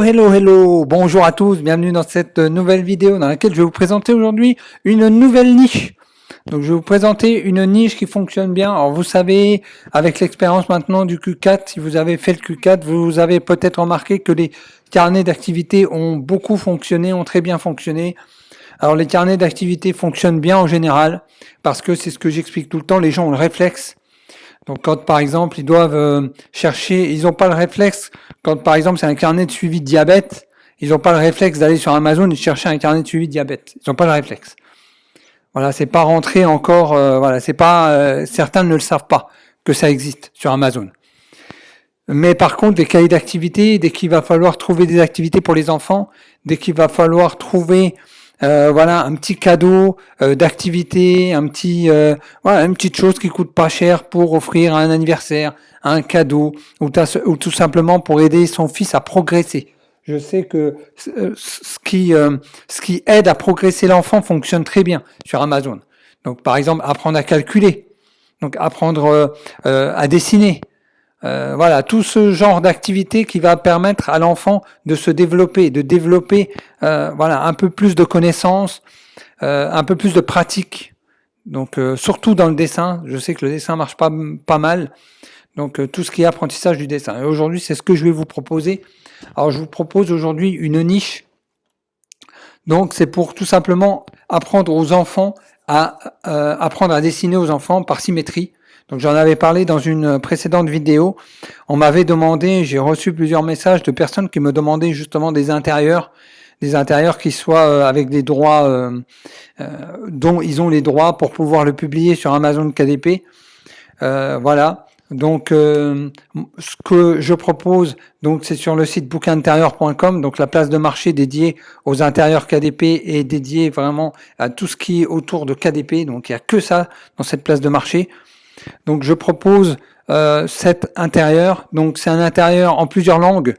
Hello, bonjour à tous, bienvenue dans cette nouvelle vidéo dans laquelle je vais vous présenter aujourd'hui une nouvelle niche. Donc je vais vous présenter une niche qui fonctionne bien. Alors vous savez, avec l'expérience maintenant du Q4, si vous avez fait le Q4, vous avez peut-être remarqué que les carnets d'activité ont beaucoup fonctionné, ont très bien fonctionné. Alors les carnets d'activité fonctionnent bien en général, parce que c'est ce que j'explique tout le temps, les gens ont le réflexe. Donc quand par exemple ils doivent chercher, ils n'ont pas le réflexe, quand par exemple c'est un carnet de suivi de diabète, ils n'ont pas le réflexe d'aller sur Amazon et de chercher un carnet de suivi de diabète. Ils n'ont pas le réflexe. Voilà, c'est pas rentré encore, voilà, c'est pas, certains ne le savent pas que ça existe sur Amazon. Mais par contre, des cahiers d'activités, dès qu'il va falloir trouver des activités pour les enfants, dès qu'il va falloir trouver voilà, un petit cadeau d'activité, voilà, une petite chose qui coûte pas cher pour offrir à un anniversaire, un cadeau, ou tout simplement pour aider son fils à progresser. Je sais que ce qui aide à progresser l'enfant fonctionne très bien sur Amazon. Donc, par exemple, apprendre à calculer, donc apprendre à dessiner. Voilà, tout ce genre d'activité qui va permettre à l'enfant de se développer, voilà, un peu plus de connaissances, un peu plus de pratique. Donc surtout dans le dessin, je sais que le dessin marche pas mal. Donc tout ce qui est apprentissage du dessin. Et aujourd'hui, c'est ce que je vais vous proposer. Alors je vous propose aujourd'hui une niche. Donc c'est pour tout simplement apprendre aux enfants apprendre à dessiner aux enfants par symétrie. Donc j'en avais parlé dans une précédente vidéo. On m'avait demandé, j'ai reçu plusieurs messages de personnes qui me demandaient justement des intérieurs qui soient avec des droits dont ils ont les droits pour pouvoir le publier sur Amazon KDP. Voilà. Donc ce que je propose, donc c'est sur le site bouquinintérieur.com, donc la place de marché dédiée aux intérieurs KDP est dédiée vraiment à tout ce qui est autour de KDP. Donc il n'y a que ça dans cette place de marché. Donc je propose cet intérieur. Donc c'est un intérieur en plusieurs langues.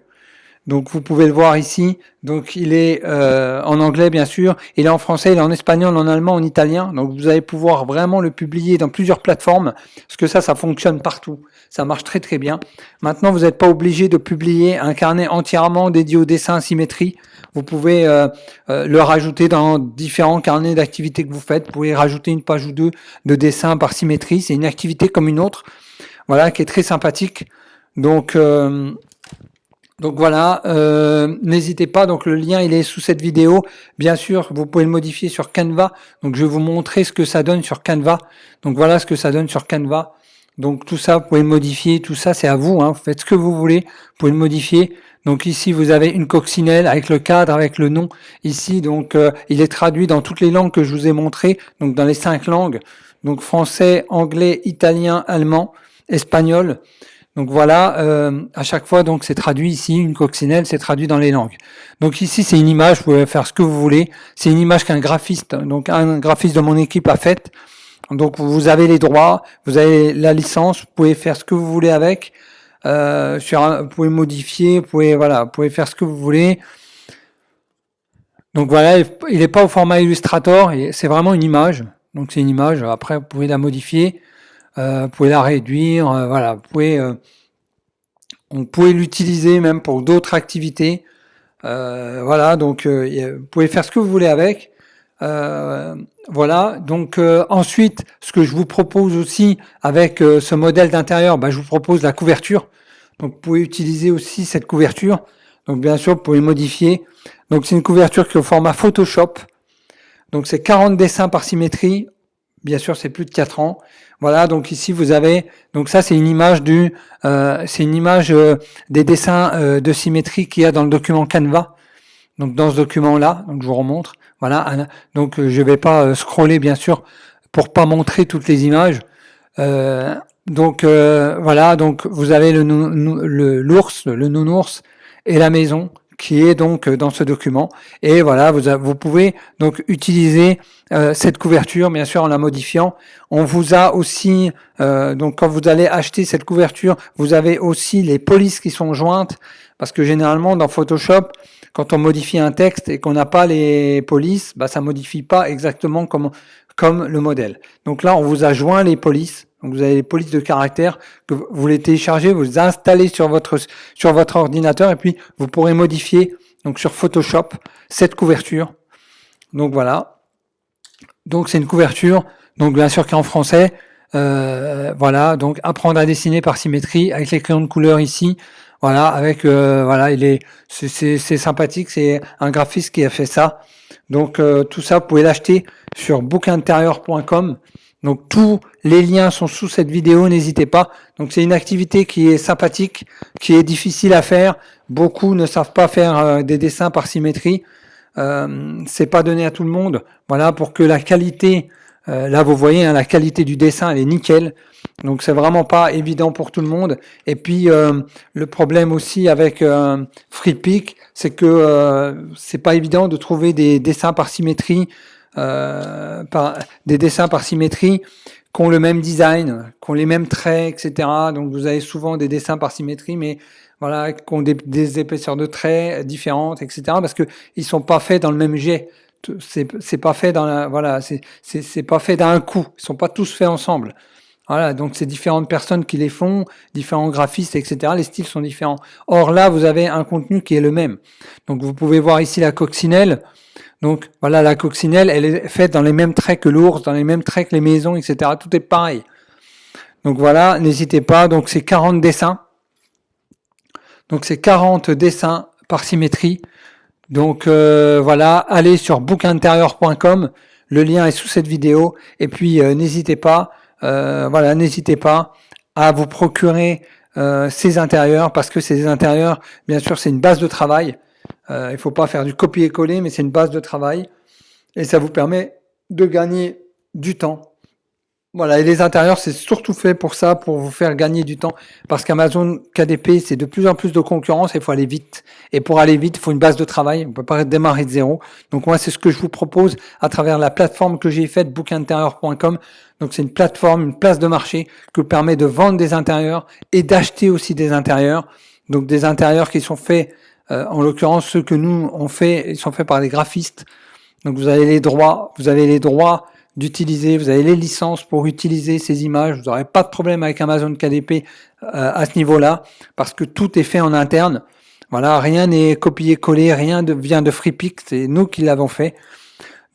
Donc vous pouvez le voir ici. Donc il est en anglais bien sûr, il est en français, il est en espagnol, en allemand, en italien. Donc vous allez pouvoir vraiment le publier dans plusieurs plateformes, parce que ça fonctionne partout. Ça marche très très bien. Maintenant vous n'êtes pas obligé de publier un carnet entièrement dédié au dessin symétrie. Vous pouvez le rajouter dans différents carnets d'activités que vous faites. Vous pouvez rajouter une page ou deux de dessin par symétrie. C'est une activité comme une autre, voilà, qui est très sympathique. Donc voilà, n'hésitez pas, donc le lien il est sous cette vidéo. Bien sûr, vous pouvez le modifier sur Canva. Donc je vais vous montrer ce que ça donne sur Canva. Donc voilà ce que ça donne sur Canva. Donc tout ça, vous pouvez le modifier, tout ça c'est à vous, hein. Vous faites ce que vous voulez, vous pouvez le modifier. Donc ici vous avez une coccinelle avec le cadre, avec le nom. Ici donc il est traduit dans toutes les langues que je vous ai montrées, donc dans les 5 langues. Donc français, anglais, italien, allemand, espagnol. Donc voilà, à chaque fois, donc c'est traduit ici, une coccinelle, c'est traduit dans les langues. Donc ici, c'est une image, vous pouvez faire ce que vous voulez. C'est une image qu'un graphiste, donc un graphiste de mon équipe a faite. Donc vous avez les droits, vous avez la licence, vous pouvez faire ce que vous voulez avec. Vous pouvez modifier, vous pouvez faire ce que vous voulez. Donc voilà, il n'est pas au format Illustrator, c'est vraiment une image. Donc c'est une image, après vous pouvez la modifier. Vous pouvez la réduire, voilà, on pouvait l'utiliser même pour d'autres activités. Voilà, donc vous pouvez faire ce que vous voulez avec. Voilà, donc ensuite, ce que je vous propose aussi avec ce modèle d'intérieur, je vous propose la couverture. Donc vous pouvez utiliser aussi cette couverture. Donc bien sûr, vous pouvez modifier. Donc c'est une couverture qui est au format Photoshop. Donc c'est 40 dessins par symétrie. Bien sûr, c'est plus de 4 ans. Voilà, donc ici vous avez, donc ça c'est une image des dessins de symétrie qu'il y a dans le document Canva. Donc dans ce document-là, donc je vous remontre. Voilà, donc je vais pas scroller bien sûr pour pas montrer toutes les images. Voilà, donc vous avez l'ours, le nounours et la maison qui est donc dans ce document. Et voilà, vous pouvez donc utiliser cette couverture, bien sûr, en la modifiant. On vous a aussi, donc quand vous allez acheter cette couverture, vous avez aussi les polices qui sont jointes, parce que généralement dans Photoshop, quand on modifie un texte et qu'on n'a pas les polices, ça modifie pas exactement comme le modèle. Donc là, on vous a joint les polices. Donc vous avez les polices de caractère que vous les téléchargez, vous les installez sur votre ordinateur et puis vous pourrez modifier donc sur Photoshop cette couverture. Donc voilà. Donc c'est une couverture, donc bien sûr qui est en français. Voilà, donc apprendre à dessiner par symétrie avec les crayons de couleur ici. Voilà, avec voilà, c'est sympathique, c'est un graphiste qui a fait ça. Donc tout ça, vous pouvez l'acheter sur bookintérieur.com. Donc tous les liens sont sous cette vidéo, n'hésitez pas. Donc c'est une activité qui est sympathique, qui est difficile à faire. Beaucoup ne savent pas faire des dessins par symétrie. C'est pas donné à tout le monde. Voilà, pour que la qualité, là vous voyez, hein, la qualité du dessin elle est nickel. Donc c'est vraiment pas évident pour tout le monde. Et puis le problème aussi avec FreePic, c'est que c'est pas évident de trouver des dessins par symétrie, des dessins par symétrie qui ont le même design, qui ont les mêmes traits, etc. Donc vous avez souvent des dessins par symétrie, mais voilà, qui ont des épaisseurs de traits différentes, etc. Parce que ils sont pas faits dans le même jet. C'est pas fait dans la, voilà, c'est pas fait d'un coup. Ils sont pas tous faits ensemble. Voilà, donc c'est différentes personnes qui les font, différents graphistes, etc. Les styles sont différents. Or là, vous avez un contenu qui est le même. Donc vous pouvez voir ici la coccinelle. Donc voilà, la coccinelle, elle est faite dans les mêmes traits que l'ours, dans les mêmes traits que les maisons, etc. Tout est pareil. Donc voilà, n'hésitez pas. Donc c'est 40 dessins. Donc c'est 40 dessins par symétrie. Donc voilà, allez sur bookintérieur.com. Le lien est sous cette vidéo. Et puis n'hésitez pas. Voilà, n'hésitez pas à vous procurer ces intérieurs, parce que ces intérieurs, bien sûr, c'est une base de travail. Il faut pas faire du copier-coller, mais c'est une base de travail et ça vous permet de gagner du temps. Voilà, et les intérieurs, c'est surtout fait pour ça, pour vous faire gagner du temps, parce qu'Amazon KDP, c'est de plus en plus de concurrence et il faut aller vite. Et pour aller vite, il faut une base de travail, on peut pas démarrer de zéro. Donc moi, c'est ce que je vous propose à travers la plateforme que j'ai faite, bookintérieur.com. Donc c'est une plateforme, une place de marché qui vous permet de vendre des intérieurs et d'acheter aussi des intérieurs. Donc des intérieurs qui sont faits, en l'occurrence ceux que nous on fait, ils sont faits par des graphistes. Donc vous avez les droits d'utiliser, vous avez les licences pour utiliser ces images, vous n'aurez pas de problème avec Amazon KDP à ce niveau-là, parce que tout est fait en interne. Voilà, rien n'est copié-collé, rien vient de FreePic, c'est nous qui l'avons fait.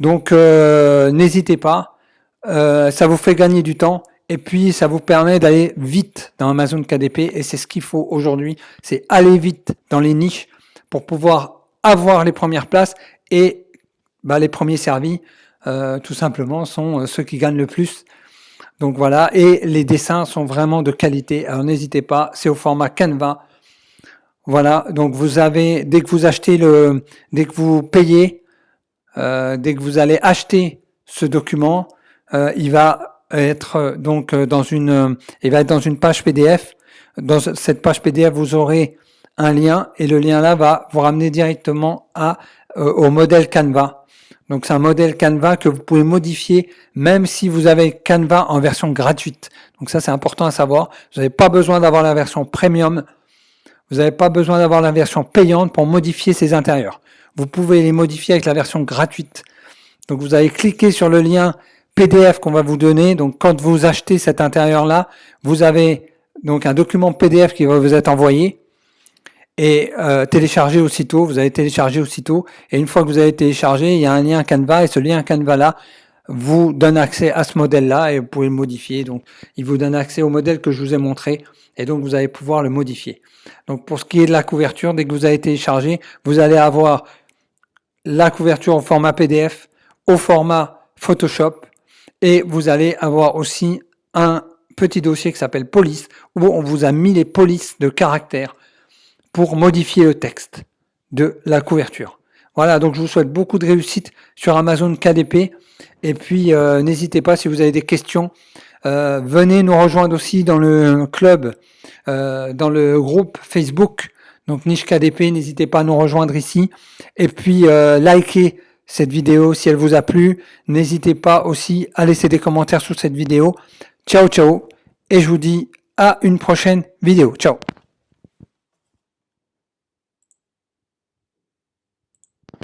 Donc n'hésitez pas, ça vous fait gagner du temps, et puis ça vous permet d'aller vite dans Amazon KDP, et c'est ce qu'il faut aujourd'hui, c'est aller vite dans les niches pour pouvoir avoir les premières places, et les premiers servis, tout simplement, sont ceux qui gagnent le plus. Donc voilà, et les dessins sont vraiment de qualité. Alors n'hésitez pas, c'est au format Canva. Voilà, donc vous avez, dès que vous achetez dès que vous payez, dès que vous allez acheter ce document, il va être donc il va être dans une page PDF. Dans cette page PDF, vous aurez un lien, et le lien là va vous ramener directement au modèle Canva. Donc c'est un modèle Canva que vous pouvez modifier même si vous avez Canva en version gratuite. Donc ça c'est important à savoir. Vous n'avez pas besoin d'avoir la version premium. Vous n'avez pas besoin d'avoir la version payante pour modifier ces intérieurs. Vous pouvez les modifier avec la version gratuite. Donc vous allez cliquer sur le lien PDF qu'on va vous donner. Donc quand vous achetez cet intérieur-là, vous avez donc un document PDF qui va vous être envoyé. Et télécharger aussitôt, vous allez télécharger aussitôt, et une fois que vous avez téléchargé, il y a un lien Canva, et ce lien Canva là vous donne accès à ce modèle là, et vous pouvez le modifier. Donc il vous donne accès au modèle que je vous ai montré, et donc vous allez pouvoir le modifier. Donc pour ce qui est de la couverture, dès que vous avez téléchargé, vous allez avoir la couverture au format PDF, au format Photoshop, et vous allez avoir aussi un petit dossier qui s'appelle police, où on vous a mis les polices de caractères pour modifier le texte de la couverture. Voilà, donc je vous souhaite beaucoup de réussite sur Amazon KDP, et puis n'hésitez pas si vous avez des questions, venez nous rejoindre aussi dans le club, dans le groupe Facebook, donc Niche KDP, n'hésitez pas à nous rejoindre ici, et puis likez cette vidéo si elle vous a plu, n'hésitez pas aussi à laisser des commentaires sous cette vidéo. Ciao ciao, et je vous dis à une prochaine vidéo. Ciao.